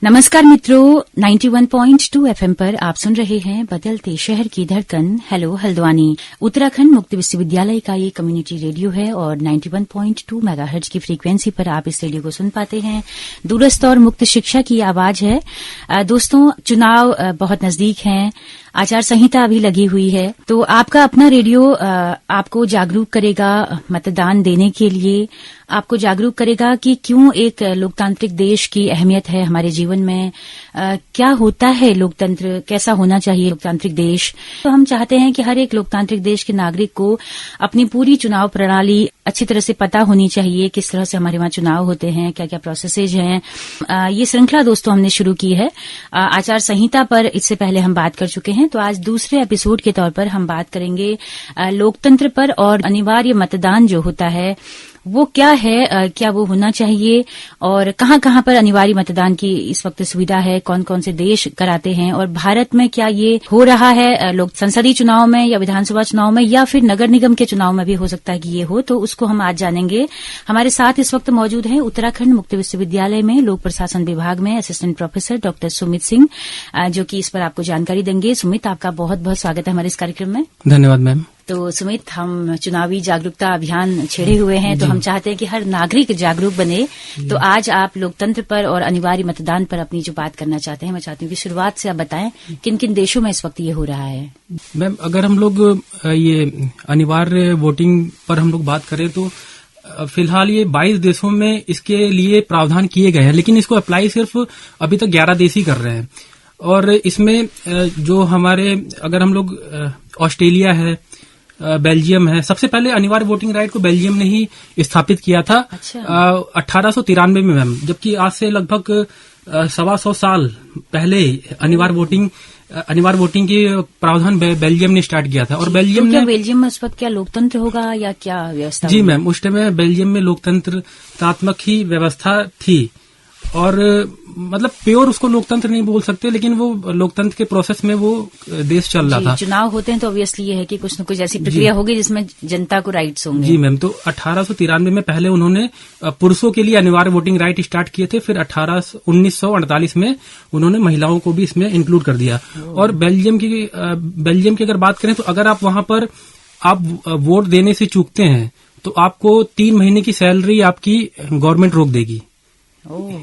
नमस्कार मित्रों, 91.2 एफएम पर आप सुन रहे हैं बदलते शहर की धड़कन हेलो हल्द्वानी। उत्तराखंड मुक्त विश्वविद्यालय का ये कम्युनिटी रेडियो है और 91.2 मेगाहर्ट्ज की फ्रीक्वेंसी पर आप इस रेडियो को सुन पाते हैं। दूरस्थ और मुक्त शिक्षा की आवाज है। दोस्तों, चुनाव बहुत नजदीक हैं, आचार संहिता अभी लगी हुई है, तो आपका अपना रेडियो आपको जागरूक करेगा मतदान देने के लिए, आपको जागरूक करेगा कि क्यों एक लोकतांत्रिक देश की अहमियत है हमारे जीवन में, क्या होता है लोकतंत्र, कैसा होना चाहिए लोकतांत्रिक देश। तो हम चाहते हैं कि हर एक लोकतांत्रिक देश के नागरिक को अपनी पूरी चुनाव प्रणाली अच्छी तरह से पता होनी चाहिए, किस तरह से हमारे वहां चुनाव होते हैं, क्या क्या प्रोसेसेज हैं। ये श्रृंखला दोस्तों हमने शुरू की है आचार संहिता पर। इससे पहले हम बात कर चुके हैं, तो आज दूसरे एपिसोड के तौर पर हम बात करेंगे लोकतंत्र पर और अनिवार्य मतदान जो होता है वो क्या है, क्या वो होना चाहिए और कहाँ पर अनिवार्य मतदान की इस वक्त सुविधा है, कौन कौन से देश कराते हैं और भारत में क्या ये हो रहा है लोक संसदीय चुनाव में या विधानसभा चुनाव में या फिर नगर निगम के चुनाव में भी हो सकता है कि ये हो, तो उसको हम आज जानेंगे। हमारे साथ इस वक्त मौजूद हैं उत्तराखंड मुक्त विश्वविद्यालय में लोक प्रशासन विभाग में assistant professor doctor Sumit Singh, जो कि इस पर आपको जानकारी देंगे। सुमित, आपका बहुत बहुत स्वागत है हमारे इस कार्यक्रम में। धन्यवाद मैम। तो सुमित, हम चुनावी जागरूकता अभियान छेड़े हुए हैं, तो हम चाहते हैं कि हर नागरिक जागरूक बने। तो आज आप लोकतंत्र पर और अनिवार्य मतदान पर अपनी जो बात करना चाहते हैं, मैं चाहती हूँ कि शुरुआत से आप बताएं किन किन देशों में इस वक्त ये हो रहा है। मैम, अगर हम लोग ये अनिवार्य वोटिंग पर हम लोग बात करें तो फिलहाल ये 22 देशों में इसके लिए प्रावधान किए गए हैं, लेकिन इसको अप्लाई सिर्फ अभी तक 11 देश ही कर रहे हैं। और इसमें जो हमारे, अगर हम लोग ऑस्ट्रेलिया है, बेल्जियम है, सबसे पहले अनिवार्य वोटिंग राइट को बेल्जियम ने ही स्थापित किया था। अच्छा। 1893 में मैम, जबकि आज से लगभग 125 साल पहले अनिवार्य वोटिंग की प्रावधान बेल्जियम ने स्टार्ट किया था। और बेल्जियम ने बेल्जियम में उस वक्त क्या लोकतंत्र होगा या क्या व्यवस्था? जी मैम, उस टाइम में बेल्जियम में लोकतंत्रात्मक ही व्यवस्था थी और मतलब प्योर उसको लोकतंत्र नहीं बोल सकते, लेकिन वो लोकतंत्र के प्रोसेस में वो देश चल रहा था। चुनाव होते हैं तो ऑब्वियसली ये है कि कुछ न कुछ ऐसी प्रक्रिया होगी जिसमें जनता को राइट्स होंगे। जी मैम, तो 1893 में पहले उन्होंने पुरुषों के लिए अनिवार्य वोटिंग राइट स्टार्ट किए थे, फिर 1948 में उन्होंने महिलाओं को भी इसमें इंक्लूड कर दिया। और बेल्जियम की अगर बात करें तो अगर आप वहां पर आप वोट देने से चूकते हैं तो आपको 3 महीने की सैलरी आपकी गवर्नमेंट रोक देगी।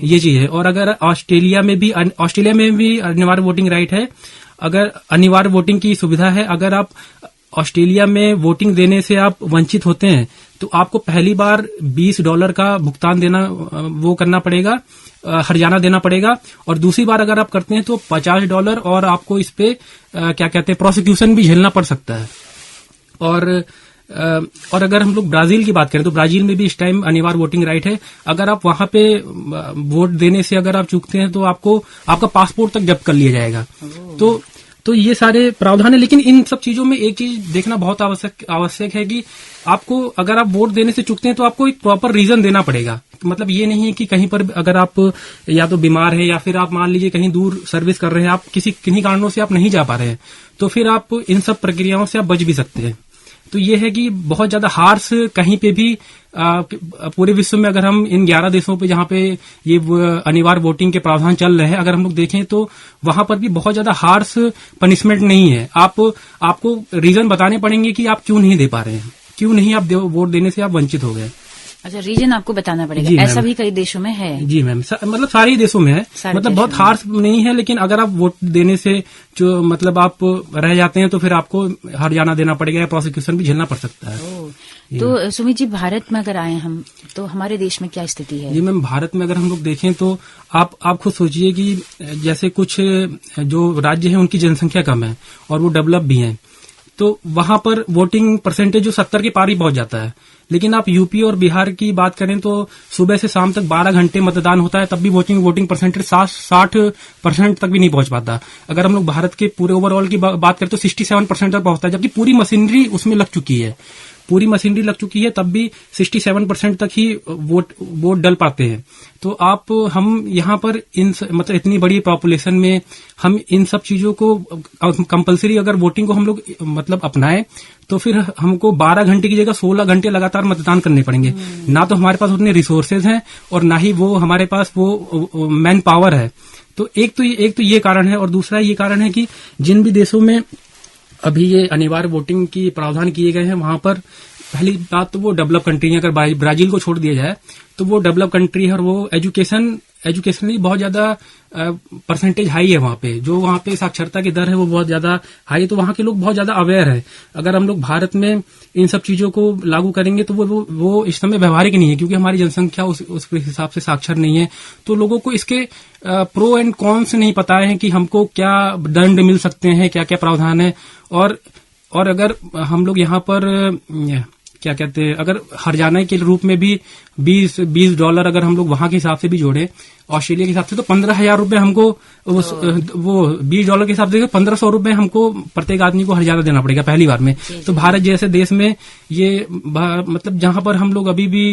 ये चीज है। और अगर ऑस्ट्रेलिया में भी अनिवार्य वोटिंग राइट है, अगर अनिवार्य वोटिंग की सुविधा है, अगर आप ऑस्ट्रेलिया में वोटिंग देने से आप वंचित होते हैं तो आपको पहली बार $20 का भुगतान करना पड़ेगा, हर्जाना देना पड़ेगा। और दूसरी बार अगर आप करते हैं तो $50 और आपको इस पे क्या कहते हैं, प्रोसिक्यूशन भी झेलना पड़ सकता है। और अगर हम लोग ब्राजील की बात करें तो ब्राजील में भी इस टाइम अनिवार्य वोटिंग राइट है। अगर आप वहां पे वोट देने से अगर आप चूकते हैं तो आपका पासपोर्ट तक जब्त कर लिया जाएगा। तो ये सारे प्रावधान है। लेकिन इन सब चीजों में एक चीज देखना बहुत आवश्यक है कि आपको, अगर आप वोट देने से चूकते हैं तो आपको एक प्रॉपर रीजन देना पड़ेगा। मतलब ये नहीं है कि कहीं पर अगर आप या तो बीमार है या फिर आप मान लीजिए कहीं दूर सर्विस कर रहे हैं, आप किन्हीं कारणों से आप नहीं जा पा रहे हैं, तो फिर आप इन सब प्रक्रियाओं से आप बच भी सकते हैं। तो ये है कि बहुत ज्यादा हार्श कहीं पे भी पूरे विश्व में, अगर हम इन 11 देशों पे जहां पे ये अनिवार्य वोटिंग के प्रावधान चल रहे हैं, अगर हम लोग देखें तो वहां पर भी बहुत ज्यादा हार्श पनिशमेंट नहीं है। आपको रीजन बताने पड़ेंगे कि आप क्यों नहीं दे पा रहे हैं, क्यों नहीं आप वोट देने से आप वंचित हो गए। अच्छा, रीजन आपको बताना पड़ेगा। ऐसा भी कई देशों में है। जी मैम, मतलब सारे ही देशों में है, मतलब बहुत हार्श नहीं है, लेकिन अगर आप वोट देने से जो मतलब आप रह जाते हैं तो फिर आपको हर्जाना देना पड़ेगा या प्रोसिक्यूशन भी झेलना पड़ सकता है। तो सुमित जी, भारत में अगर आए हम तो हमारे देश में क्या स्थिति है? जी मैम, भारत में अगर हम लोग देखें तो आप खुद सोचिए कि जैसे कुछ जो राज्य है उनकी जनसंख्या कम है और वो डेवलप भी है, तो वहां पर वोटिंग परसेंटेज जो 70 के पार ही पहुंच जाता है। लेकिन आप यूपी और बिहार की बात करें तो सुबह से शाम तक 12 घंटे मतदान होता है, तब भी वोटिंग परसेंटेज 60% तक भी नहीं पहुंच पाता। अगर हम लोग भारत के पूरे ओवरऑल की बात करें तो 67% तक पहुंचता है, जबकि पूरी मशीनरी उसमें लग चुकी है। पूरी मशीनरी लग चुकी है तब भी 67% तक ही वोट डल पाते हैं। तो हम यहाँ पर मतलब इतनी बड़ी पॉपुलेशन में हम इन सब चीजों को कंपलसरी अगर वोटिंग को हम लोग मतलब अपनाएं तो फिर हमको 12 घंटे की जगह 16 घंटे लगातार मतदान करने पड़ेंगे। ना तो हमारे पास उतने रिसोर्सेज हैं और ना ही वो हमारे पास वो मैन पावर है। तो एक तो ये कारण है, और दूसरा ये कारण है कि जिन भी देशों में अभी ये अनिवार्य वोटिंग की प्रावधान किए गए हैं वहां पर पहली बात तो वो डेवलप कंट्री है। अगर ब्राजील को छोड़ दिया जाए तो वो डेवलप कंट्री है और वो एजुकेशनली बहुत ज्यादा परसेंटेज हाई है वहां पे। जो वहां पे साक्षरता की दर है वो बहुत ज्यादा हाई है, तो वहां के लोग बहुत ज्यादा अवेयर है। अगर हम लोग भारत में इन सब चीजों को लागू करेंगे तो वो इस समय व्यवहारिक नहीं है, क्योंकि हमारी जनसंख्या उस हिसाब से साक्षर नहीं है। तो लोगों को इसके प्रो एंड कॉन्स नहीं पता है कि हमको क्या दंड मिल सकते हैं, क्या क्या प्रावधान है। और अगर हम लोग यहाँ पर क्या कहते हैं, अगर हरजाना के रूप में भी $20 अगर हम लोग वहां के हिसाब से भी जोड़े, ऑस्ट्रेलिया के हिसाब से, तो 15,000 रुपए हमको वो $20 के हिसाब से 1,500 रुपए हमको प्रत्येक आदमी को हरजाना देना पड़ेगा पहली बार में। तो भारत जैसे देश में ये मतलब जहां पर हम लोग अभी भी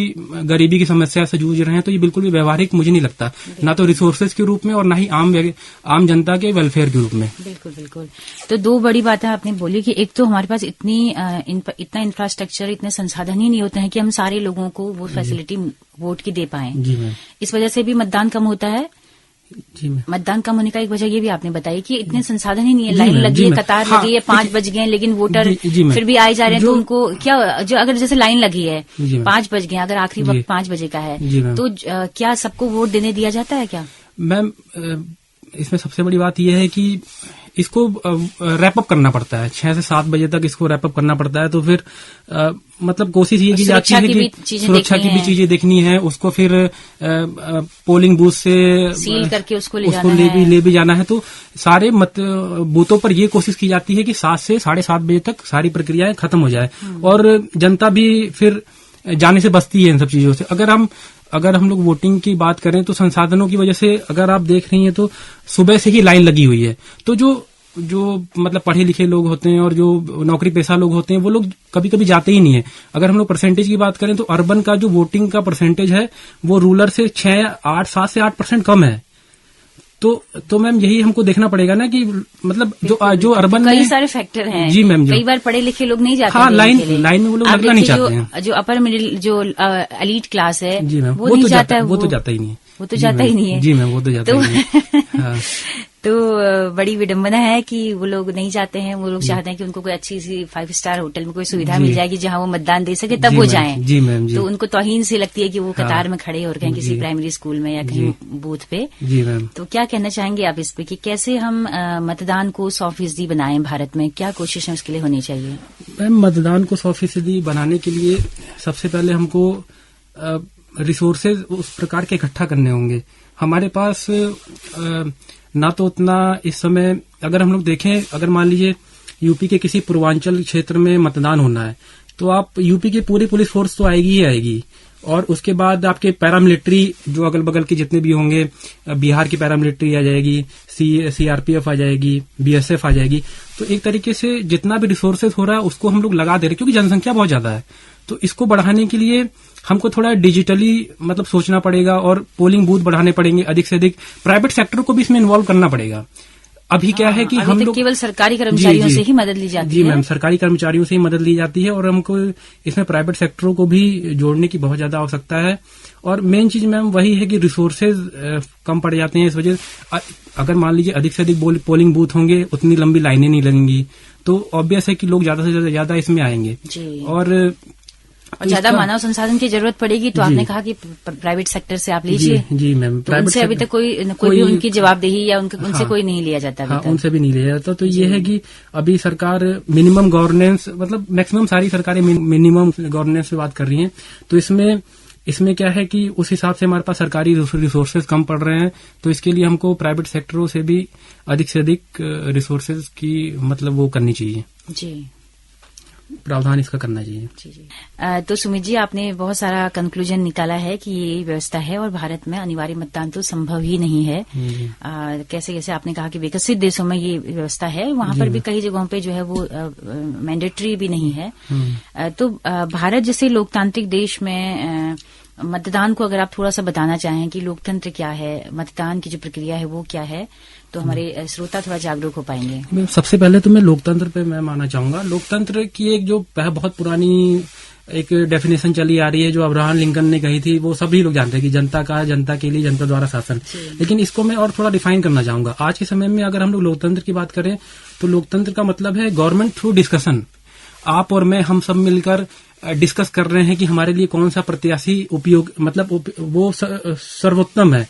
गरीबी की समस्या से जूझ रहे हैं, तो ये बिल्कुल भी व्यवहारिक मुझे नहीं लगता, ना तो रिसोर्सेज के रूप में और ना ही आम जनता के वेलफेयर के रूप में। बिल्कुल। तो दो बड़ी बातें आपने बोली कि एक तो हमारे पास इतना इंफ्रास्ट्रक्चर, इतने संसाधन ही नहीं होते हैं कि हम सारे लोगों को वो फैसिलिटी वोट की दे पाएं। जी मैम। इस वजह से भी मतदान कम होता है। जी मैम। मतदान कम होने का एक वजह ये भी आपने बताई कि इतने संसाधन ही नहीं है, लाइन लगी है, कतार लगी है, 5 बज गए, लेकिन वोटर फिर भी आए जा रहे हैं। तो उनको क्या, जो अगर जैसे लाइन लगी है 5 बज गए, अगर आखिरी वक्त 5 बजे का है, तो क्या सबको वोट देने दिया जाता है क्या? मैम इसमें सबसे बड़ी बात यह है कि इसको रैप अप करना पड़ता है, 6 से 7 बजे तक इसको रैप अप करना पड़ता है। तो फिर मतलब कोशिश ये की जाती है कि सुरक्षा की भी चीजें देखनी है, उसको फिर पोलिंग बूथ से सील करके उसको ले भी जाना है। तो सारे बूथों पर ये कोशिश की जाती है कि 7 से 7:30 बजे तक सारी प्रक्रियाएं खत्म हो जाए, और जनता भी फिर जाने से बचती है इन सब चीजों से। अगर हम लोग वोटिंग की बात करें तो संसाधनों की वजह से अगर आप देख रही हैं तो सुबह से ही लाइन लगी हुई है। तो जो मतलब पढ़े लिखे लोग होते हैं और जो नौकरी पेशा लोग होते हैं वो लोग कभी कभी जाते ही नहीं है। अगर हम लोग परसेंटेज की बात करें तो अर्बन का जो वोटिंग का परसेंटेज है वो रूरल से 7 से 8% कम है। तो मैम यही हमको देखना पड़ेगा ना कि मतलब जो अर्बन में कई सारे फैक्टर हैं। जी मैम। कई बार पढ़े लिखे लोग नहीं जाते। हाँ, लाइन में वो लोग लगना नहीं चाहते हैं। जो अपर मिडिल, जो एलीट क्लास है, जी मैम, वो नहीं जाता है। वो तो जाता ही नहीं है। वो तो जाता ही नहीं है। जी मैम, वो तो जाता ही नहीं है। तो बड़ी विडंबना है कि वो लोग नहीं जाते हैं। वो लोग चाहते हैं कि उनको कोई अच्छी सी 5 स्टार होटल में कोई सुविधा मिल जाएगी जहां वो मतदान दे सके, तब वो जाएं। जी मैम। तो उनको तौहीन से लगती है कि वो कतार में खड़े हो रहे हैं किसी प्राइमरी स्कूल में या कहीं बूथ पे। जी मैम। तो क्या कहना चाहेंगे आप इस पे कि कैसे हम मतदान को 100% बनाएं भारत में? क्या कोशिशें उसके लिए होनी चाहिए? मैम मतदान को 100% बनाने के लिए सबसे पहले हमको रिसोर्सेज उस प्रकार के इकट्ठा करने होंगे। हमारे पास ना तो उतना इस समय, अगर हम लोग देखें, अगर मान लीजिए यूपी के किसी पूर्वांचल क्षेत्र में मतदान होना है तो आप यूपी की पूरी पुलिस फोर्स तो आएगी ही आएगी, और उसके बाद आपके पैरामिलिट्री जो अगल बगल के जितने भी होंगे, बिहार की पैरामिलिट्री आ जाएगी, सीआरपीएफ आ जाएगी, बीएसएफ आ जाएगी। तो एक तरीके से जितना भी रिसोर्सेज हो रहा है उसको हम लोग लगा दे रहे, क्योंकि जनसंख्या बहुत ज्यादा है। तो इसको बढ़ाने के लिए हमको थोड़ा डिजिटली मतलब सोचना पड़ेगा, और पोलिंग बूथ बढ़ाने पड़ेंगे अधिक से अधिक। प्राइवेट सेक्टर को भी इसमें इन्वॉल्व करना पड़ेगा। अभी क्या है कि हम लोग केवल सरकारी कर्मचारियों से ही मदद ली जाती है। जी मैम, सरकारी कर्मचारियों से ही मदद ली जाती है, और हमको इसमें प्राइवेट सेक्टरों को भी जोड़ने की बहुत ज्यादा आवश्यकता है। और मेन चीज मैम वही है कि रिसोर्सेज कम पड़ जाते हैं। इस वजह अगर मान लीजिए अधिक से अधिक पोलिंग बूथ होंगे, उतनी लंबी लाइनें नहीं लगेंगी, तो ऑब्वियस है कि लोग ज्यादा से ज्यादा इसमें आएंगे। और ज्यादा मानव संसाधन की जरूरत पड़ेगी। तो आपने कहा कि प्राइवेट सेक्टर से आप लीजिए। जी मैम। तो उनसे अभी तक कोई भी उनकी जवाबदेही या उनसे कोई नहीं लिया जाता। हाँ, उनसे भी नहीं लिया जाता। तो ये है कि अभी सरकार मिनिमम गवर्नेंस, मतलब मैक्सिमम सारी सरकारें मिनिमम गवर्नेंस पे बात कर रही हैं। तो इसमें क्या है कि उस हिसाब से हमारे पास सरकारी रिसोर्सेज कम पड़ रहे हैं। तो इसके लिए हमको प्राइवेट सेक्टरों से भी अधिक रिसोर्सेज की मतलब वो करनी चाहिए। जी प्रावधान इसका करना चाहिए। जी। तो सुमित जी, आपने बहुत सारा कंक्लूजन निकाला है कि ये व्यवस्था है और भारत में अनिवार्य मतदान तो संभव ही नहीं है। कैसे कैसे आपने कहा कि विकसित देशों में ये व्यवस्था है, वहां पर भी कई जगहों पे जो है वो मैंडेटरी भी नहीं है। तो भारत जैसे लोकतांत्रिक देश में मतदान को अगर आप थोड़ा सा बताना चाहें कि लोकतंत्र क्या है, मतदान की जो प्रक्रिया है वो क्या है, तो हमारे श्रोता थोड़ा जागरूक हो पाएंगे। सबसे पहले तो मैं लोकतंत्र पे मैं मानना चाहूंगा। लोकतंत्र की एक जो बहुत पुरानी एक डेफिनेशन चली आ रही है, जो अब्राहम लिंकन ने कही थी, वो सभी लोग जानते हैं कि जनता का, जनता के लिए, जनता द्वारा शासन। लेकिन इसको मैं और थोड़ा डिफाइन करना चाहूंगा। आज के समय में अगर हम लोग लोकतंत्र की बात करें तो लोकतंत्र का मतलब है गवर्नमेंट थ्रू डिस्कशन। आप और मैं, हम सब मिलकर डिस्कस कर रहे हैं कि हमारे लिए कौन सा प्रत्याशी उपयोग, मतलब वो सर्वोत्तम है,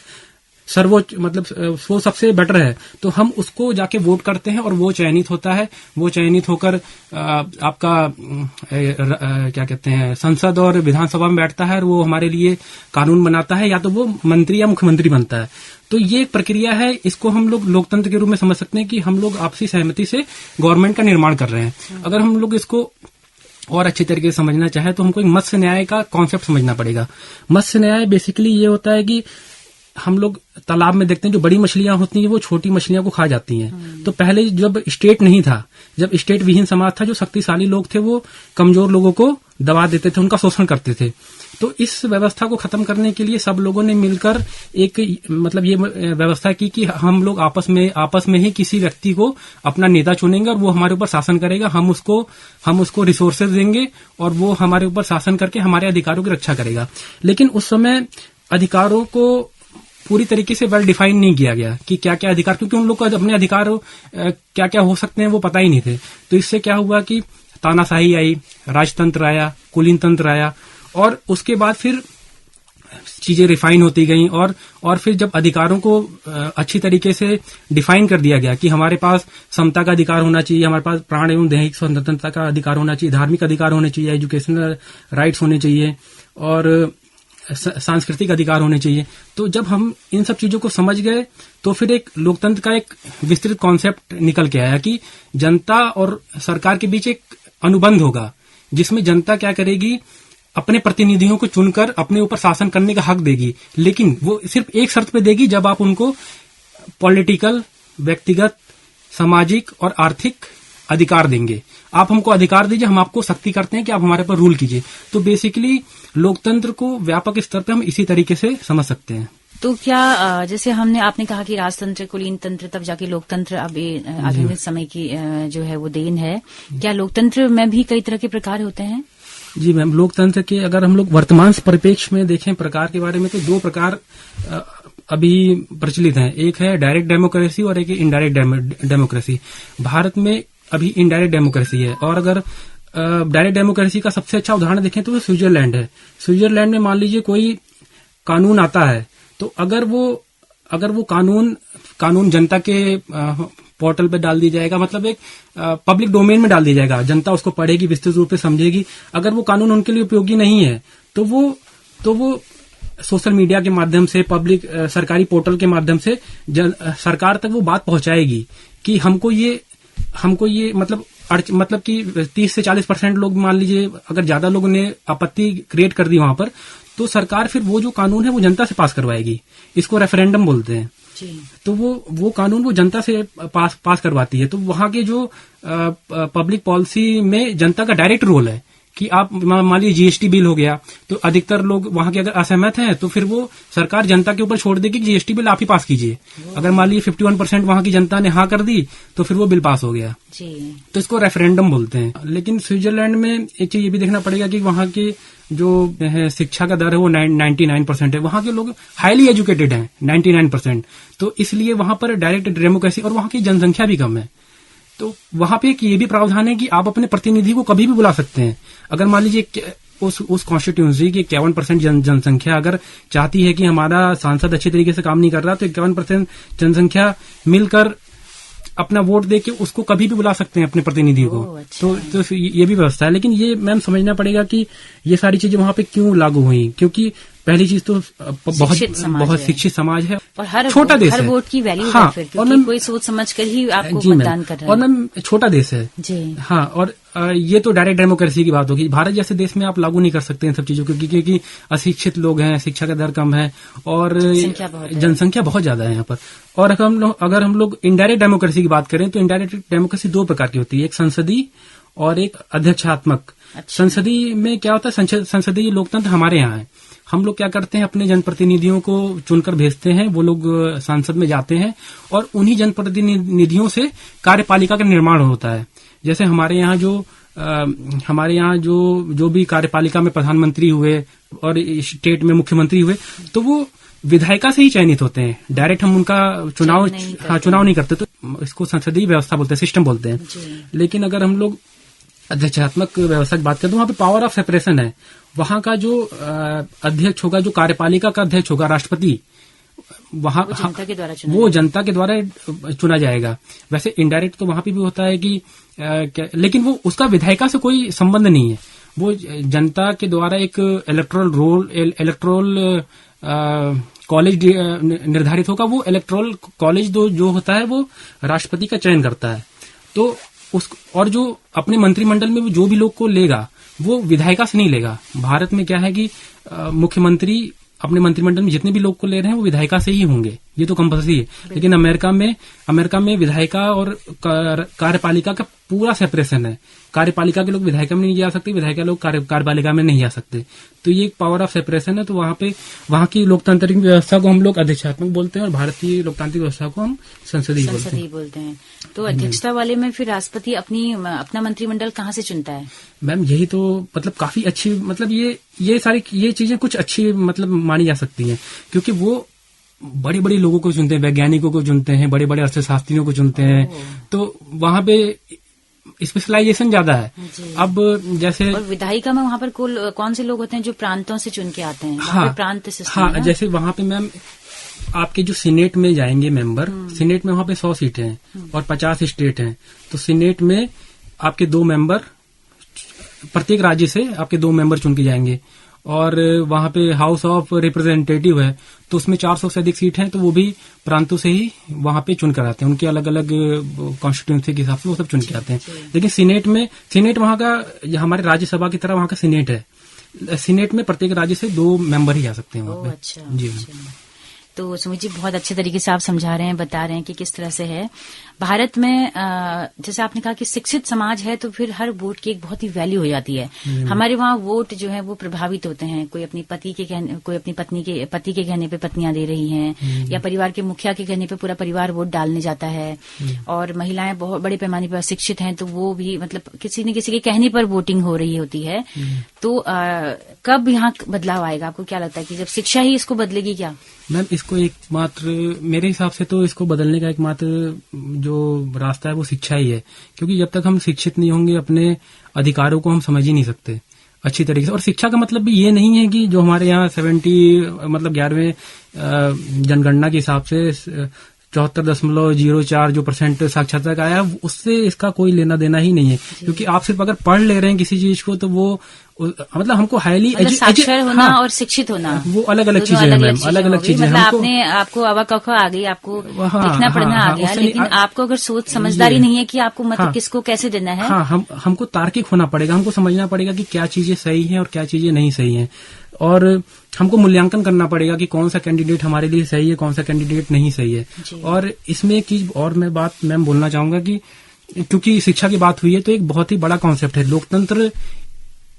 सर्वोच्च, मतलब वो सबसे बेटर है, तो हम उसको जाके वोट करते हैं और वो चयनित होता है। वो चयनित होकर आपका क्या कहते हैं, संसद और विधानसभा में बैठता है और वो हमारे लिए कानून बनाता है, या तो वो मंत्री या मुख्यमंत्री बनता है। तो ये एक प्रक्रिया है, इसको हम लोग लोकतंत्र के रूप में समझ सकते हैं कि हम लोग आपसी सहमति से गवर्नमेंट का निर्माण कर रहे हैं। अगर हम लोग इसको और अच्छे तरीके से समझना चाहे तो हमको एक मत्स्य न्याय का कॉन्सेप्ट समझना पड़ेगा। मत्स्य न्याय बेसिकली ये होता है कि हम लोग तालाब में देखते हैं जो बड़ी मछलियां होती हैं वो छोटी मछलियों को खा जाती हैं। तो पहले जब स्टेट नहीं था, जब स्टेट विहीन समाज था, जो शक्तिशाली लोग थे वो कमजोर लोगों को दबा देते थे, उनका शोषण करते थे। तो इस व्यवस्था को खत्म करने के लिए सब लोगों ने मिलकर एक मतलब ये व्यवस्था की कि हम लोग आपस में ही किसी व्यक्ति को अपना नेता चुनेंगे और वो हमारे ऊपर शासन करेगा। हम उसको रिसोर्सेज देंगे और वो हमारे ऊपर शासन करके हमारे अधिकारों की रक्षा करेगा। लेकिन उस समय अधिकारों को पूरी तरीके से वेल डिफाइन नहीं किया गया कि क्या क्या अधिकार, क्योंकि उन लोग को अपने अधिकार क्या क्या हो सकते हैं वो पता ही नहीं थे। तो इससे क्या हुआ कि तानाशाही आई, राजतंत्र आया, कुलीन तंत्र आया, और उसके बाद फिर चीजें रिफाइन होती गईं और फिर जब अधिकारों को अच्छी तरीके से डिफाइन कर दिया गया कि हमारे पास समता का अधिकार होना चाहिए, हमारे पास प्राण एवं दैहिक स्वतंत्रता का अधिकार होना चाहिए, धार्मिक अधिकार होने चाहिए, एजुकेशनल राइट्स होने चाहिए और सांस्कृतिक अधिकार होने चाहिए। तो जब हम इन सब चीजों को समझ गए तो फिर एक लोकतंत्र का एक विस्तृत कॉन्सेप्ट निकल के आया कि जनता और सरकार के बीच एक अनुबंध होगा, जिसमें जनता क्या करेगी, अपने प्रतिनिधियों को चुनकर अपने ऊपर शासन करने का हक देगी। लेकिन वो सिर्फ एक शर्त पे देगी, जब आप उनको पॉलिटिकल, व्यक्तिगत, सामाजिक और आर्थिक अधिकार देंगे। आप हमको अधिकार दीजिए, हम आपको सख्ती करते हैं कि आप हमारे पर रूल कीजिए। तो बेसिकली लोकतंत्र को व्यापक स्तर पे हम इसी तरीके से समझ सकते हैं। तो क्या जैसे आपने कहा कि राजतंत्र, कुलीन तंत्र, तब जाके लोकतंत्र अब आधुनिक समय की जो है वो देन है। क्या लोकतंत्र में भी कई तरह के प्रकार होते हैं? जी मैम, लोकतंत्र के अगर हम लोग वर्तमान परिप्रेक्ष्य में देखें प्रकार के बारे में, तो दो प्रकार अभी प्रचलित हैं। एक है डायरेक्ट डेमोक्रेसी और एक है इनडायरेक्ट डेमोक्रेसी। भारत में अभी इनडायरेक्ट डेमोक्रेसी है, और अगर डायरेक्ट डेमोक्रेसी का सबसे अच्छा उदाहरण देखें तो वो स्विट्जरलैंड है। स्विट्जरलैंड में मान लीजिए कोई कानून आता है, तो अगर वो कानून जनता के पोर्टल पे डाल दिया जाएगा, मतलब एक पब्लिक डोमेन में डाल दिया जाएगा, जनता उसको पढ़ेगी, विस्तृत रूप से समझेगी। अगर वो कानून उनके लिए उपयोगी नहीं है तो वो सोशल मीडिया के माध्यम से, पब्लिक सरकारी पोर्टल के माध्यम से सरकार तक वो बात पहुंचाएगी कि हमको ये मतलब कि 30 से 40% लोग, मान लीजिए अगर ज्यादा लोगों ने आपत्ति क्रिएट कर दी वहां पर, तो सरकार फिर वो जो कानून है वो जनता से पास करवाएगी। इसको रेफरेंडम बोलते हैं। तो वो कानून वो जनता से पास करवाती है। तो वहां के जो पब्लिक पॉलिसी में जनता का डायरेक्ट रोल है कि आप मान लीजिए जीएसटी बिल हो गया, तो अधिकतर लोग वहां के अगर असहमत हैं तो फिर वो सरकार जनता के ऊपर छोड़ देगी कि जीएसटी बिल आप ही पास कीजिए। अगर मान लीजिए 51% वहां की जनता ने हाँ कर दी तो फिर वो बिल पास हो गया जी। तो इसको रेफरेंडम बोलते हैं। लेकिन स्विट्जरलैंड में एक चीज ये भी देखना पड़ेगा कि वहां की जो है शिक्षा का दर है वो 99% है। वहां के लोग हाईली एजुकेटेड हैं 99%। तो इसलिए वहां पर डायरेक्ट डेमोक्रेसी, और वहां की जनसंख्या भी कम है। तो वहां पे ये भी प्रावधान है कि आप अपने प्रतिनिधि को कभी भी बुला सकते हैं। अगर मान लीजिए उस कॉन्स्टिट्यूंसी की 51% जनसंख्या अगर चाहती है कि हमारा सांसद अच्छे तरीके से काम नहीं कर रहा, तो 51% जनसंख्या मिलकर अपना वोट दे के उसको कभी भी बुला सकते हैं अपने प्रतिनिधि को। अच्छा। तो ये भी व्यवस्था है। लेकिन ये मैम समझना पड़ेगा कि ये सारी चीजें वहां पे क्यों लागू हुई, क्योंकि पहली चीज तो बहुत शिक्षित समाज है और छोटा देश है। हर वोट की वैल्यू हाँ, है फिर, क्योंकि कोई सोच समझ कर ही आपको मतदान कर रहा है। और मैम छोटा देश है जी। हाँ, और ये तो डायरेक्ट डेमोक्रेसी की बात होगी। भारत जैसे देश में आप लागू नहीं कर सकते इन सब चीजों को, क्योंकि अशिक्षित लोग हैं, शिक्षा का दर कम है और जनसंख्या बहुत ज्यादा है यहाँ पर। और अगर हम लोग इनडायरेक्ट डेमोक्रेसी की बात करें तो इनडायरेक्ट डेमोक्रेसी 2 प्रकार की होती है, एक संसदीय और एक अध्यक्षात्मक। संसदीय में क्या होता है, संसदीय लोकतंत्र हमारे यहाँ है। हम लोग क्या करते हैं, अपने जनप्रतिनिधियों को चुनकर भेजते हैं, वो लोग संसद में जाते हैं और उन्हीं जनप्रतिनिधियों से कार्यपालिका का निर्माण होता है। जैसे हमारे यहाँ जो भी कार्यपालिका में प्रधानमंत्री हुए और स्टेट में मुख्यमंत्री हुए, तो वो विधायिका से ही चयनित होते हैं। डायरेक्ट हम उनका चुनाव नहीं करते, तो इसको संसदीय व्यवस्था बोलते हैं, सिस्टम बोलते हैं। लेकिन अगर हम लोग अध्यक्षात्मक व्यवस्था की बात करें तो वहां पे पावर ऑफ सेपरेशन है। वहां का जो अध्यक्ष होगा, जो कार्यपालिका का अध्यक्ष होगा, राष्ट्रपति, वहां वो जनता के द्वारा चुना जाएगा। वैसे इनडायरेक्ट तो वहां पे भी होता है कि लेकिन वो उसका विधायिका से कोई संबंध नहीं है। वो जनता के द्वारा एक इलेक्टोरल कॉलेज निर्धारित होगा। वो इलेक्टोरल कॉलेज जो होता है वो राष्ट्रपति का चयन करता है। तो और जो अपने मंत्रिमंडल में जो भी लोग को लेगा वो विधायिका से नहीं लेगा। भारत में क्या है कि मुख्यमंत्री अपने मंत्रिमंडल में जितने भी लोग को ले रहे हैं वो विधायिका से ही होंगे, ये तो कंपल्सरी है। लेकिन अमेरिका में विधायिका और कार्यपालिका का पूरा सेपरेशन है। कार्यपालिका के लोग विधायिका में नहीं जा सकते, विधायिका लोग कार्यपालिका में नहीं जा सकते। तो ये एक पावर ऑफ सेपरेशन है। तो वहां की लोकतांत्रिक व्यवस्था को हम लोग अध्यक्षात्मक बोलते हैं और भारतीय लोकतांत्रिक व्यवस्था को हम संसदीय बोलते हैं। तो अध्यक्षता वाले में फिर राष्ट्रपति अपना मंत्रिमंडल कहाँ से चुनता है? मैम यही तो मतलब काफी अच्छी, मतलब ये चीजें कुछ अच्छी मतलब मानी जा सकती हैं, क्योंकि वो बड़े बड़े लोगों को चुनते हैं, वैज्ञानिकों को चुनते हैं, बड़े बड़े अर्थशास्त्रियों को चुनते हैं। तो वहां पे स्पेशलाइजेशन ज्यादा है। अब जैसे और विधायिका में वहां पर कौन से लोग होते हैं जो प्रांतों से चुन के आते हैं? हाँ, प्रांत सिस्टम। हाँ, जैसे वहां पे मैम आपके जो सीनेट में जाएंगे मेंबर, सीनेट में वहां पे 100 सीटें हैं और 50 स्टेट हैं। तो सीनेट में आपके 2 मेंबर, प्रत्येक राज्य से आपके 2 मेंबर चुन के जाएंगे। और वहां पे हाउस ऑफ रिप्रेजेंटेटिव है, तो उसमें 400 से अधिक सीट हैं, तो वो भी प्रांतों से ही वहां पे चुन कर आते हैं। उनके अलग अलग कॉन्स्टिट्यूंसी के हिसाब से वो सब चुन के आते हैं। लेकिन सीनेट वहां का हमारे राज्यसभा की तरह वहां का सीनेट है। सीनेट में प्रत्येक राज्य से 2 मेंबर ही आ सकते हैं वहां पे। अच्छा, जी। तो सुमित जी बहुत अच्छे तरीके से आप समझा रहे हैं, बता रहे हैं कि किस तरह से है भारत में। जैसे आपने कहा कि शिक्षित समाज है तो फिर हर वोट की एक बहुत ही वैल्यू हो जाती है। हमारे वहाँ वोट जो है वो प्रभावित होते हैं। कोई अपनी पति के कहने पे पत्नियां दे रही हैं, या परिवार के मुखिया के कहने पे पूरा परिवार वोट डालने जाता है। और महिलाएं बहुत बड़े पैमाने पर शिक्षित हैं तो वो भी मतलब किसी न किसी के कहने पर वोटिंग हो रही होती है। तो कब यहाँ बदलाव आएगा? आपको क्या लगता है कि जब शिक्षा ही इसको बदलेगी क्या? मैम इसको एकमात्र मेरे हिसाब से तो इसको बदलने का एकमात्र जो रास्ता है वो शिक्षा ही है। क्योंकि जब तक हम शिक्षित नहीं होंगे अपने अधिकारों को हम समझ ही नहीं सकते अच्छी तरीके से। और शिक्षा का मतलब भी ये नहीं है कि जो हमारे यहाँ 11वें जनगणना के हिसाब से 74.04 जो % साक्षरता का आया, उससे इसका कोई लेना देना ही नहीं है। क्योंकि आप सिर्फ अगर पढ़ ले रहे हैं किसी चीज को तो वो मतलब हमको हाईली साक्षर होना और शिक्षित होना वो अलग अलग चीजें हैं मैम, अलग अलग चीजें। मतलब आपको अवाकफ आ गई, आपको लिखना पढ़ना आ गया, लेकिन आपको अगर सोच समझदारी नहीं है कि आपको मतलब किसको कैसे देना है। हाँ, हमको तार्किक होना पड़ेगा, हमको समझना पड़ेगा कि क्या चीजें सही हैं और क्या चीजें नहीं सही हैं। और हमको मूल्यांकन करना पड़ेगा कि कौन सा कैंडिडेट हमारे लिए सही है, कौन सा कैंडिडेट नहीं सही है। और इसमें एक चीज और मैं मैम बोलना चाहूंगा कि क्योंकि शिक्षा की बात हुई है तो एक बहुत ही बड़ा कॉन्सेप्ट है लोकतंत्र।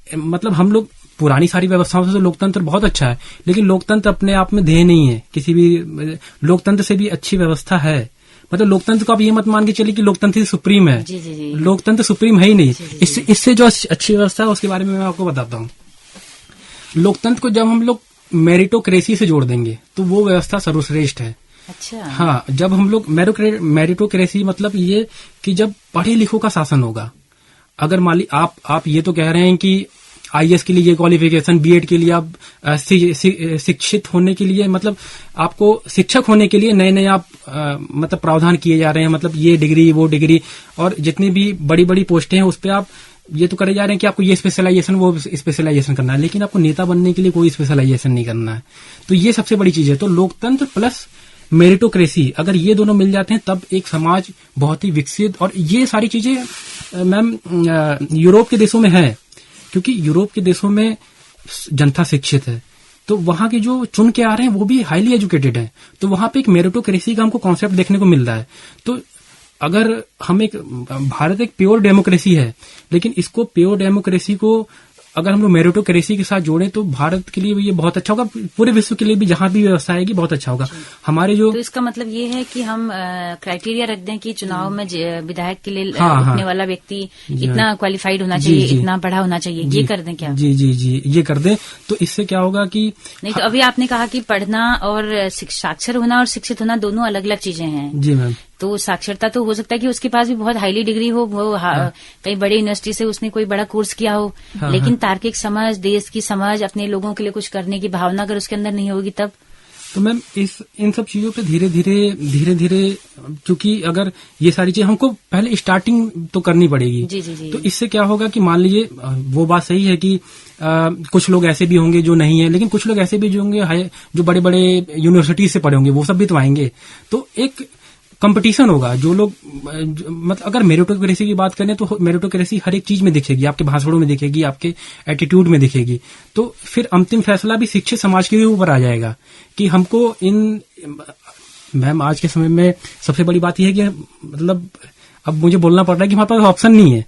मतलब हम लोग पुरानी सारी व्यवस्थाओं से तो लोकतंत्र बहुत अच्छा है, लेकिन लोकतंत्र अपने आप में ध्येय नहीं है। किसी भी लोकतंत्र से भी अच्छी व्यवस्था है। मतलब लोकतंत्र को आप ये मत मान के चलिए कि लोकतंत्र सुप्रीम है। लोकतंत्र सुप्रीम है ही नहीं। इससे जो अच्छी व्यवस्था है उसके बारे में मैं आपको बताता हूँ। लोकतंत्र को जब हम लोग मेरिटोक्रेसी से जोड़ देंगे तो वो व्यवस्था सर्वश्रेष्ठ है। अच्छा। हाँ, जब हम लोग मेरिटोक्रेसी मतलब ये कि जब पढ़े लिखों का शासन होगा। अगर मान ली आप ये तो कह रहे हैं कि आईएएस के लिए ये क्वालिफिकेशन, बीएड के लिए आप शिक्षित होने के लिए मतलब आपको शिक्षक होने के लिए नए आप मतलब प्रावधान किए जा रहे हैं। मतलब ये डिग्री वो डिग्री और जितनी भी बड़ी बड़ी पोस्टें हैं उस पर आप ये तो करे जा रहे हैं कि आपको ये स्पेशलाइजेशन वो स्पेशलाइजेशन करना है, लेकिन आपको नेता बनने के लिए कोई स्पेशलाइजेशन नहीं करना है। तो ये सबसे बड़ी चीज है। तो लोकतंत्र प्लस मेरिटोक्रेसी, अगर ये दोनों मिल जाते हैं तब एक समाज बहुत ही विकसित, और ये सारी चीजें मैम यूरोप के देशों में है, क्योंकि यूरोप के देशों में जनता शिक्षित है, तो वहां के जो चुन के आ रहे हैं वो भी हाईली एजुकेटेड हैं, तो वहां पे एक मेरिटोक्रेसी का हमको कॉन्सेप्ट देखने को मिल रहा है। तो अगर हम भारत एक प्योर डेमोक्रेसी है, लेकिन इसको प्योर डेमोक्रेसी को अगर हम लोग मेरिटोक्रेसी के साथ जोड़ें तो भारत के लिए भी ये बहुत अच्छा होगा, पूरे विश्व के लिए भी जहां भी व्यवस्था आएगी बहुत अच्छा होगा। हमारे जो तो इसका मतलब ये है कि हम क्राइटेरिया रख दें कि चुनाव में विधायक के लिए उठने वाला व्यक्ति इतना क्वालिफाइड होना चाहिए, इतना पढ़ा होना चाहिए, ये कर दें क्या? जी ये कर दें, तो इससे क्या होगा कि नहीं तो अभी आपने कहा कि पढ़ना और साक्षर होना और शिक्षित होना दोनों अलग अलग चीजें हैं। जी मैम। तो साक्षरता तो हो सकता है कि उसके पास भी बहुत हाईली डिग्री हो, वो कई बड़ी यूनिवर्सिटी से उसने कोई बड़ा कोर्स किया हो, लेकिन तार्किक समझ, देश की समझ, अपने लोगों के लिए कुछ करने की भावना अगर उसके अंदर नहीं होगी तब तो मैम इन सब चीजों पे धीरे धीरे क्योंकि अगर ये सारी चीजें हमको पहले स्टार्टिंग तो करनी पड़ेगी। जी। तो इससे क्या होगा कि मान लीजिए वो बात सही है कि कुछ लोग ऐसे भी होंगे जो नहीं है, लेकिन कुछ लोग ऐसे भी जो होंगे जो बड़े बड़े यूनिवर्सिटी से पढ़े होंगे, वो सब भी तो आएंगे, तो एक कंपटीशन होगा। जो लोग मतलब अगर मेरिटोक्रेसी की बात करें तो मेरिटोक्रेसी हर एक चीज में दिखेगी, आपके भाषणों में दिखेगी, आपके एटीट्यूड में दिखेगी, तो फिर अंतिम फैसला भी शिक्षित समाज के ऊपर आ जाएगा कि हमको मैम आज के समय में सबसे बड़ी बात यह है कि मतलब अब मुझे बोलना पड़ रहा है कि हमारे पास ऑप्शन नहीं है।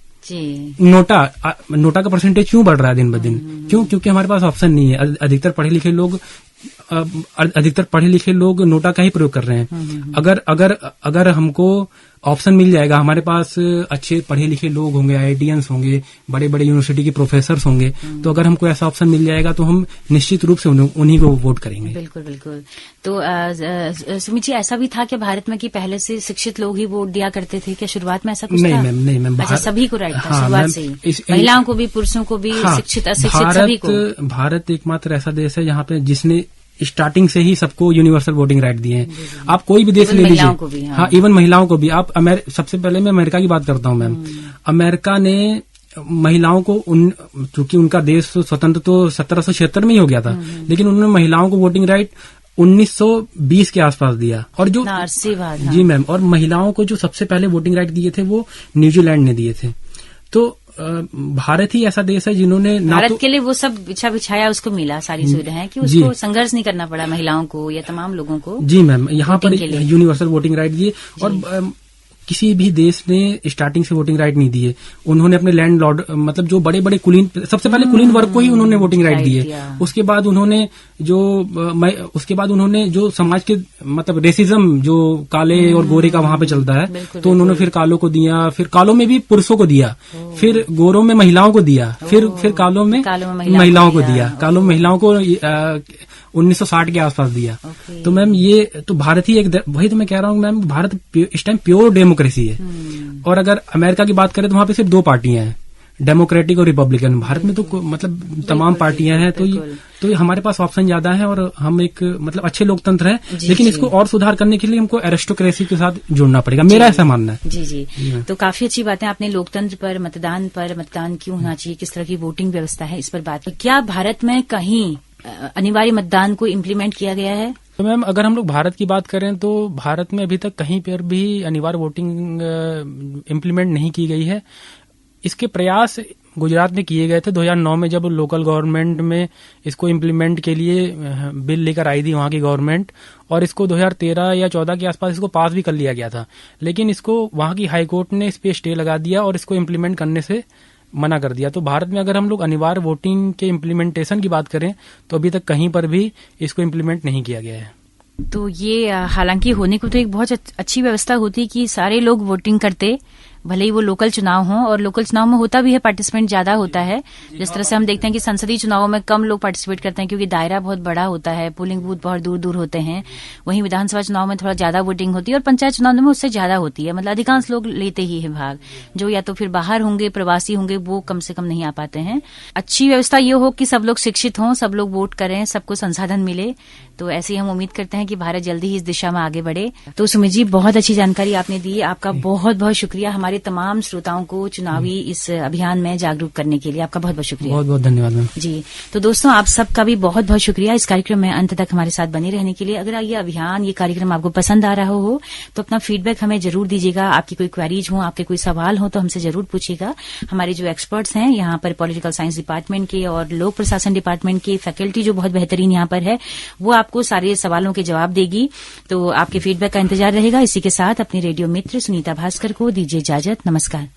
नोटा का परसेंटेज क्यों बढ़ रहा है दिन ब दिन? क्योंकि हमारे पास ऑप्शन नहीं है। अधिकतर पढ़े लिखे लोग नोटा का ही प्रयोग कर रहे हैं। अगर हमको ऑप्शन मिल जाएगा, हमारे पास अच्छे पढ़े लिखे लोग होंगे, आईआईटीएंस होंगे, बड़े बड़े यूनिवर्सिटी के प्रोफेसर होंगे, तो अगर हमको ऐसा ऑप्शन मिल जाएगा तो हम निश्चित रूप से उन्हीं को वोट करेंगे। बिल्कुल। तो सुमित जी, ऐसा भी था कि भारत में कि पहले से शिक्षित लोग ही वोट दिया करते थे क्या? शुरुआत में ऐसा कुछ था? नहीं मैम। अच्छा, सभी को राइट था शुरुआत से ही, महिलाओं को भी, पुरुषों को भी, शिक्षित अशिक्षित सभी को। भारत एकमात्र ऐसा देश है जहाँ पे जिसने स्टार्टिंग से ही सबको यूनिवर्सल वोटिंग राइट दिए हैं। आप कोई भी देश ले लीजिए, हाँ इवन महिलाओं को भी। आप सबसे पहले मैं अमेरिका की बात करता हूँ मैम। अमेरिका ने महिलाओं को चूंकि उनका देश स्वतंत्र तो 1776 में ही हो गया था, लेकिन उन्होंने महिलाओं को वोटिंग राइट 1920 के आसपास दिया। और जो जी मैम, और महिलाओं को जो सबसे पहले वोटिंग राइट दिए थे वो न्यूजीलैंड ने दिए थे। तो भारत ही ऐसा देश है जिन्होंने भारत के लिए वो सब बिछाया, उसको मिला सारी सुविधाएं, कि उसको संघर्ष नहीं करना पड़ा महिलाओं को या तमाम लोगों को। जी मैम, यहाँ पर यूनिवर्सल वोटिंग राइट दिए। और किसी भी देश ने स्टार्टिंग से वोटिंग राइट नहीं दिए। उन्होंने अपने लैंड लॉर्ड मतलब जो बड़े बड़े कुलीन, सबसे पहले कुलीन वर्ग को ही उन्होंने वोटिंग राइट दिए। उसके बाद उन्होंने जो समाज के मतलब रेसिज्म जो काले और गोरे का वहां पे चलता है, तो उन्होंने फिर कालों को दिया, फिर कालों में भी पुरुषों को दिया, फिर गोरों में महिलाओं को दिया, फिर कालों में महिलाओं को दिया, कालों में महिलाओं को 1960 के आसपास दिया। तो मैम ये तो भारत ही वही तो मैं कह रहा हूँ मैम, भारत इस टाइम प्योर डेमोक्रेसी है। और अगर अमेरिका की बात करें तो वहां पे सिर्फ 2 पार्टियां हैं, डेमोक्रेटिक और रिपब्लिकन। भारत में तो मतलब तमाम पार्टियां हैं, तो हमारे पास ऑप्शन ज्यादा है और हम एक मतलब अच्छे लोकतंत्र है। लेकिन इसको और सुधार करने के लिए हमको एरिस्टोक्रेसी के साथ जुड़ना पड़ेगा, मेरा ऐसा मानना है। जी। तो काफी अच्छी बात है आपने लोकतंत्र पर, मतदान क्यों होना चाहिए, किस तरह की वोटिंग व्यवस्था है, इस पर बात। क्या भारत में कहीं अनिवार्य मतदान को इम्प्लीमेंट किया गया है? तो मैम अगर हम लोग भारत की बात करें तो भारत में अभी तक कहीं पर भी अनिवार्य वोटिंग इम्प्लीमेंट नहीं की गई है। इसके प्रयास गुजरात में किए गए थे 2009 में, जब लोकल गवर्नमेंट में इसको इम्प्लीमेंट के लिए बिल लेकर आई थी वहां की गवर्नमेंट, और इसको 2013 या 14 के आसपास इसको पास भी कर लिया गया था। लेकिन इसको वहां की हाईकोर्ट ने इस पे स्टे लगा दिया और इसको इम्प्लीमेंट करने से मना कर दिया। तो भारत में अगर हम लोग अनिवार्य वोटिंग के इम्प्लीमेंटेशन की बात करें तो अभी तक कहीं पर भी इसको इम्प्लीमेंट नहीं किया गया है। तो ये हालांकि होने को तो एक बहुत अच्छी व्यवस्था होती कि सारे लोग वोटिंग करते, भले ही वो लोकल चुनाव हो, और लोकल चुनाव में होता भी है, पार्टिसिपेंट ज्यादा होता है। जिस तरह से हम देखते हैं कि संसदीय चुनावों में कम लोग पार्टिसिपेट करते हैं क्योंकि दायरा बहुत बड़ा होता है, पोलिंग बूथ बहुत दूर दूर होते हैं। वहीं विधानसभा चुनाव में थोड़ा ज्यादा वोटिंग होती है और पंचायत चुनाव में उससे ज्यादा होती है। मतलब अधिकांश लोग लेते ही है भाग, जो या तो फिर बाहर होंगे, प्रवासी होंगे, वो कम से कम नहीं आ पाते हैं। अच्छी व्यवस्था ये हो कि सब लोग शिक्षित हों, सब लोग वोट करें, सबको संसाधन मिले। तो ऐसे ही हम उम्मीद करते हैं कि भारत जल्दी ही इस दिशा में आगे बढ़े। तो सुमित जी, बहुत अच्छी जानकारी आपने दी, आपका बहुत बहुत शुक्रिया हमारे हमारे तमाम श्रोताओं को चुनावी इस अभियान में जागरूक करने के लिए आपका बहुत बहुत शुक्रिया। बहुत बहुत धन्यवाद मैम जी। तो दोस्तों, आप सबका भी बहुत बहुत शुक्रिया इस कार्यक्रम में अंत तक हमारे साथ बने रहने के लिए। अगर ये अभियान, ये कार्यक्रम आपको पसंद आ रहा हो तो अपना फीडबैक हमें जरूर दीजिएगा। आपकी कोई क्वेरीज हो, आपके कोई सवाल हो तो हमसे जरूर पूछिएगा। हमारे जो एक्सपर्ट्स हैं यहाँ पर पॉलिटिकल साइंस डिपार्टमेंट के और लोक प्रशासन डिपार्टमेंट की फैकल्टी जो बहुत बेहतरीन यहाँ पर है, वो आपको सारे सवालों के जवाब देगी। तो आपके फीडबैक का इंतजार रहेगा। इसी के साथ अपने रेडियो मित्र सुनीता भास्कर को दीजिए इजाजत। नमस्कार।